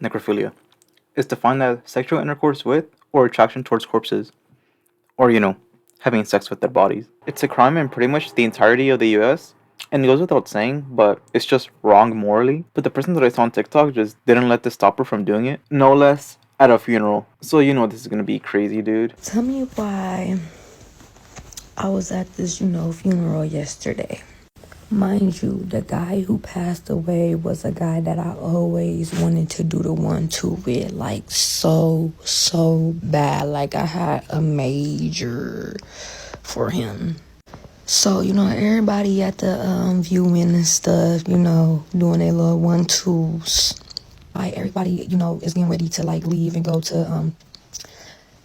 Necrophilia is defined as sexual intercourse with or attraction towards corpses, or, having sex with their bodies. It's a crime in pretty much the entirety of the US, and it goes without saying, but it's just wrong morally. But the person that I saw on TikTok just didn't let this stop her from doing it, no less at a funeral. So, this is gonna be crazy, dude. Tell me why I was at this, funeral yesterday. Mind you, the guy who passed away was a guy that I always wanted to do the 1-2 with, like so bad. Like I had a major for him. So, everybody at the viewing and stuff, doing their little 1-2s. Like everybody, is getting ready to like leave and go to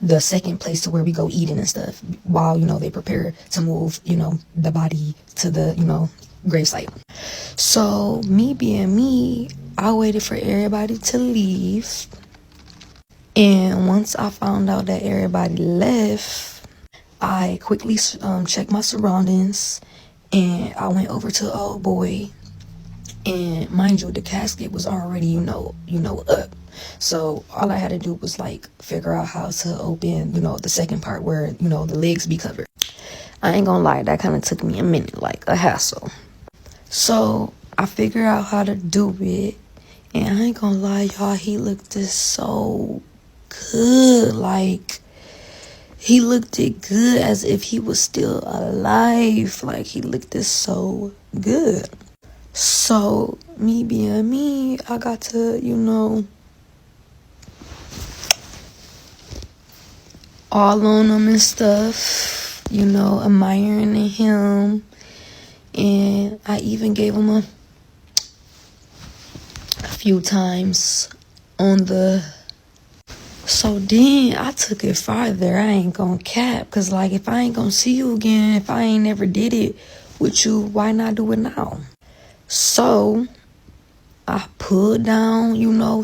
the second place to where we go eating and stuff while, they prepare to move, the body to the, gravesite. So me being me, I waited for everybody to leave. And once I found out that everybody left, I quickly checked my surroundings and I went over to the old boy. And mind you, the casket was already, up. So all I had to do was like figure out how to open, the second part where, the legs be covered. I ain't gonna lie, that kind of took me a minute, like a hassle. So I figured out how to do it. And I ain't gonna lie, y'all, he looked it so good. Like, he looked it good as if he was still alive. Like, he looked it so good. So, me being me, I got to, all on him and stuff, admiring him. And I even gave him a few times on the... So then I took it farther. I ain't gonna cap. Because, like, if I ain't gonna see you again, if I ain't never did it with you, why not do it now? So I pulled down,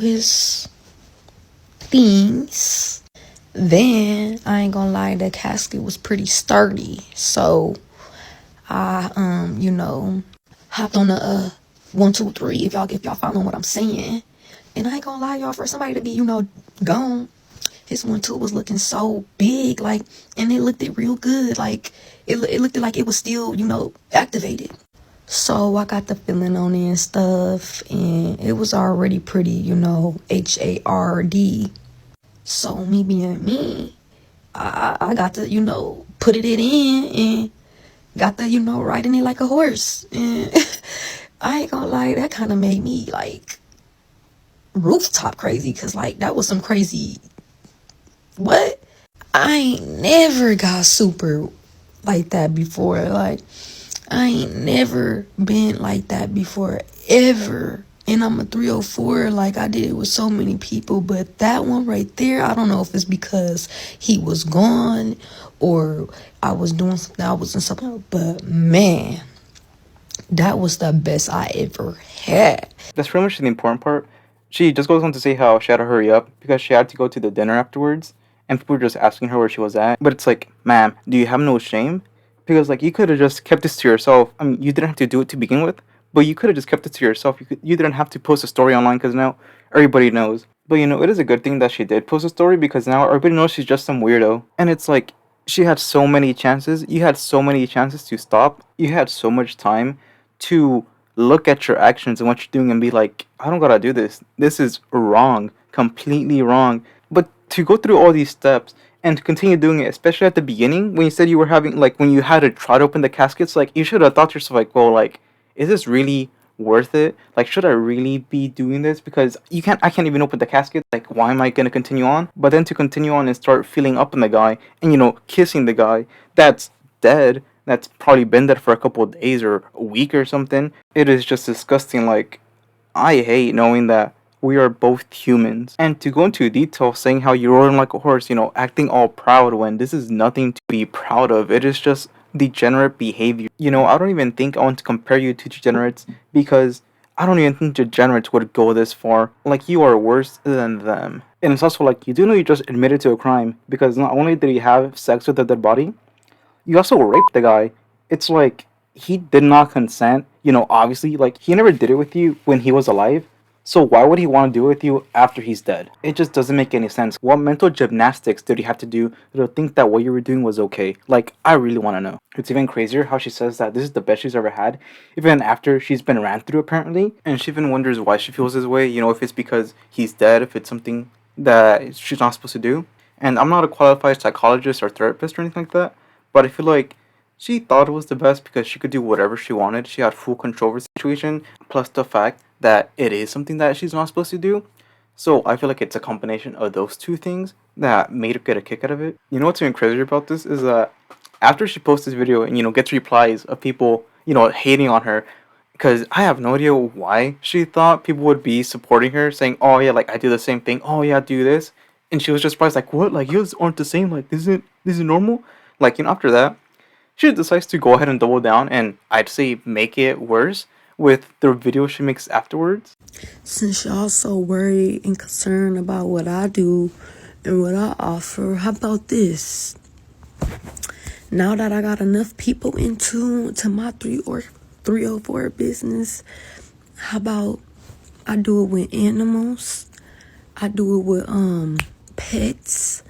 his things. Then I ain't gonna lie, the casket was pretty sturdy. So I hopped on the 1, 2, 3, if y'all following what I'm saying. And I ain't gonna lie, y'all, for somebody to be, gone, his 1-2 was looking so big, like, and it looked it real good. Like it looked like it was still, activated. So I got the feeling on it and stuff, and it was already pretty, HARD. So me being me, I got to, put it in and got to, riding it like a horse. And I ain't gonna lie, that kind of made me like rooftop crazy, because like that was some crazy... What? I ain't never got super like that before. Like, I ain't never been like that before, ever. And I'm a 304, like I did it with so many people. But that one right there, I don't know if it's because he was gone or I was doing something, I was in something. But man, that was the best I ever had. That's pretty much the important part. She just goes on to say how she had to hurry up because she had to go to the dinner afterwards, and people were just asking her where she was at. But it's like, ma'am, do you have no shame? Because, like, you could have just kept this to yourself. I mean, you didn't have to do it to begin with, but you could have just kept it to yourself. You didn't have to post a story online because now everybody knows. But, it is a good thing that she did post a story because now everybody knows she's just some weirdo. And it's like, she had so many chances. You had so many chances to stop. You had so much time to look at your actions and what you're doing and be like, I don't gotta do this. This is wrong. Completely wrong. But to go through all these steps and to continue doing it, especially at the beginning, when you said you were having, like, when you had to try to open the caskets, like, you should have thought to yourself, like, well, like, is this really worth it? Like, should I really be doing this? Because I can't even open the casket. Like, why am I gonna continue on? But then to continue on and start feeling up on the guy and, kissing the guy that's dead, that's probably been dead for a couple of days or a week or something. It is just disgusting. Like, I hate knowing that we are both humans. And to go into detail saying how you're rolling like a horse, acting all proud when this is nothing to be proud of. It is just degenerate behavior. I don't even think I want to compare you to degenerates because I don't even think degenerates would go this far. Like, you are worse than them. And it's also like, you do know you just admitted to a crime because not only did he have sex with a dead body, you also raped the guy. It's like, he did not consent. Obviously, like, he never did it with you when he was alive. So why would he want to do it with you after he's dead? It just doesn't make any sense. What mental gymnastics did he have to do to think that what you were doing was okay? Like, I really want to know. It's even crazier how she says that this is the best she's ever had, even after she's been ran through apparently. And she even wonders why she feels this way, if it's because he's dead, if it's something that she's not supposed to do. And I'm not a qualified psychologist or therapist or anything like that, but I feel like she thought it was the best because she could do whatever she wanted. She had full control over the situation, plus the fact that it is something that she's not supposed to do. So I feel like it's a combination of those two things that made her get a kick out of it. You know what's even crazier about this is that after she posts this video and gets replies of people hating on her, because I have no idea why she thought people would be supporting her, saying, "Oh yeah, like I do the same thing. Oh yeah, do this," and she was just surprised, like, "What? Like you guys aren't the same? Like this is normal?" Like after that, she decides to go ahead and double down, and I'd say make it worse with the video she makes afterwards. Since y'all so worried and concerned about what I do and what I offer, how about this? Now that I got enough people in tune to my 304 business, how about I do it with animals? I do it with pets.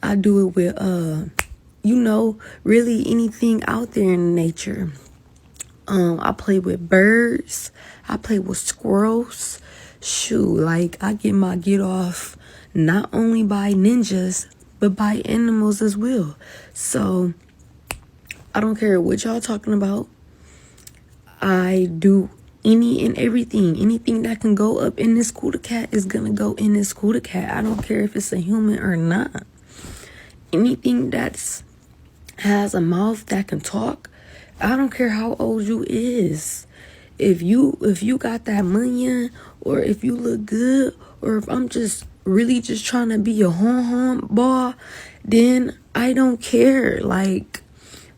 I do it with really anything out there in nature. I play with birds. I play with squirrels. Shoot, like I get my get off not only by ninjas but by animals as well. So I don't care what y'all talking about. I do any and everything. Anything that can go up in this cooler cat is gonna go in this cooler cat. I don't care if it's a human or not. Anything that's has a mouth that can talk, I don't care how old you is. If you got that money, or if you look good, or if I'm just really just trying to be a hon boy, then I don't care. Like,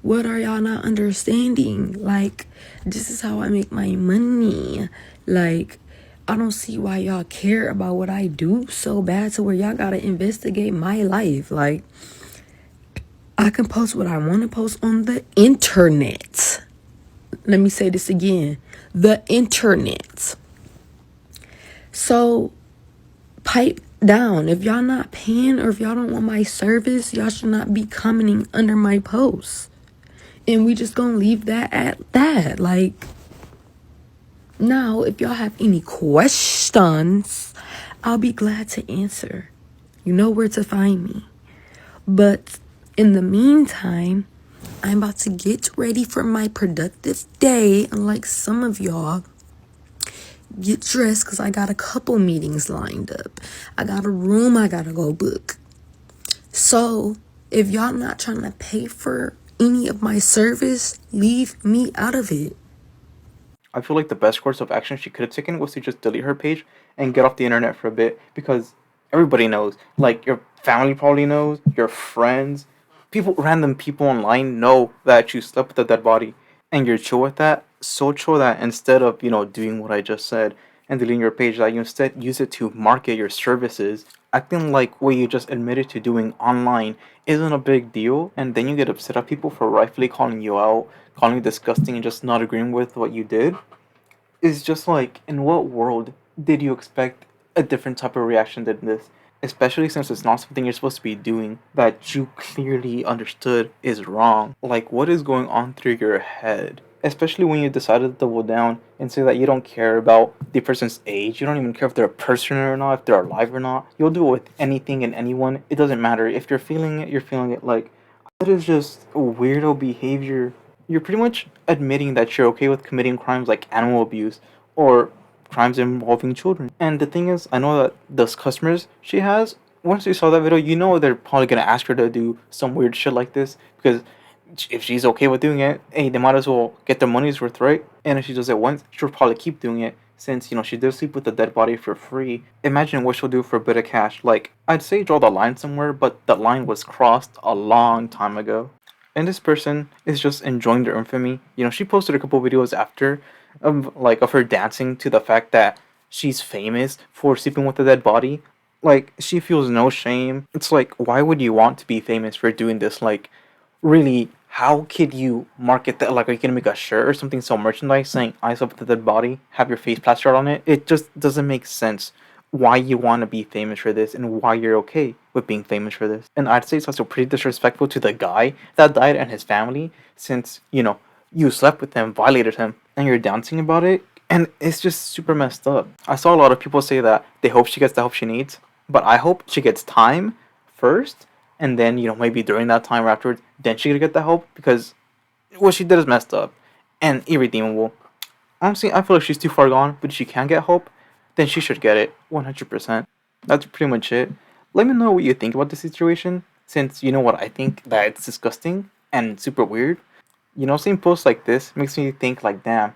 what are y'all not understanding? Like, this is how I make my money. Like, I don't see why y'all care about what I do so bad to where y'all gotta investigate my life. Like, I can post what I want to post on the internet. Let me say this again. The internet. So, pipe down. If y'all not paying or if y'all don't want my service, y'all should not be commenting under my posts. And we just gonna leave that at that. Like, now, if y'all have any questions, I'll be glad to answer. You know where to find me. But in the meantime, I'm about to get ready for my productive day. Unlike some of y'all, get dressed because I got a couple meetings lined up. I got a room I gotta go book. So if y'all not trying to pay for any of my service, leave me out of it. I feel like the best course of action she could have taken was to just delete her page and get off the internet for a bit, because everybody knows. Like, your family probably knows, your friends, random people online know that you slept with a dead body, and you're chill with that. So chill that instead of, doing what I just said and deleting your page, that you instead use it to market your services, acting like what you just admitted to doing online isn't a big deal, and then you get upset at people for rightfully calling you out, calling you disgusting, and just not agreeing with what you did. Is just like, in what world did you expect a different type of reaction than this? Especially since it's not something you're supposed to be doing that you clearly understood is wrong. Like, what is going on through your head? Especially when you decided to double down and say that you don't care about the person's age. You don't even care if they're a person or not, if they're alive or not. You'll do it with anything and anyone. It doesn't matter. If you're feeling it, you're feeling it. Like, that is just weirdo behavior. You're pretty much admitting that you're okay with committing crimes like animal abuse or crimes involving children. And the thing is, I know that those customers she has, once you saw that video, you know they're probably gonna ask her to do some weird shit like this, because if she's okay with doing it, hey, they might as well get their money's worth, right? And if she does it once, she'll probably keep doing it, since she did sleep with a dead body for free. Imagine what she'll do for a bit of cash. Like, I'd say draw the line somewhere, but the line was crossed a long time ago. And this person is just enjoying their infamy. She posted a couple videos after of her dancing to the fact that she's famous for sleeping with a dead body. Like, she feels no shame. It's like, why would you want to be famous for doing this? Like, really how could you market that? Like, are you gonna make a shirt or something, sell merchandise saying "I slept with a dead body," have your face plastered on it? It just doesn't make sense. Why you want to be famous for this and why you're okay with being famous for this. And I'd say it's also pretty disrespectful to the guy that died and his family, since you slept with him, violated him, and you're dancing about it. And it's just super messed up. I saw a lot of people say that they hope she gets the help she needs, but I hope she gets time first, and then maybe during that time or afterwards, then she could get the help, because what she did is messed up and irredeemable. Honestly, I feel like she's too far gone, but if she can get help, then she should get it 100%. That's pretty much it. Let me know what you think about the situation, since you know what I think, that it's disgusting and super weird. Seeing posts like this makes me think like, damn,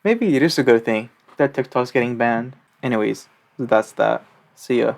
maybe it is a good thing that TikTok's getting banned. Anyways, that's that. See ya.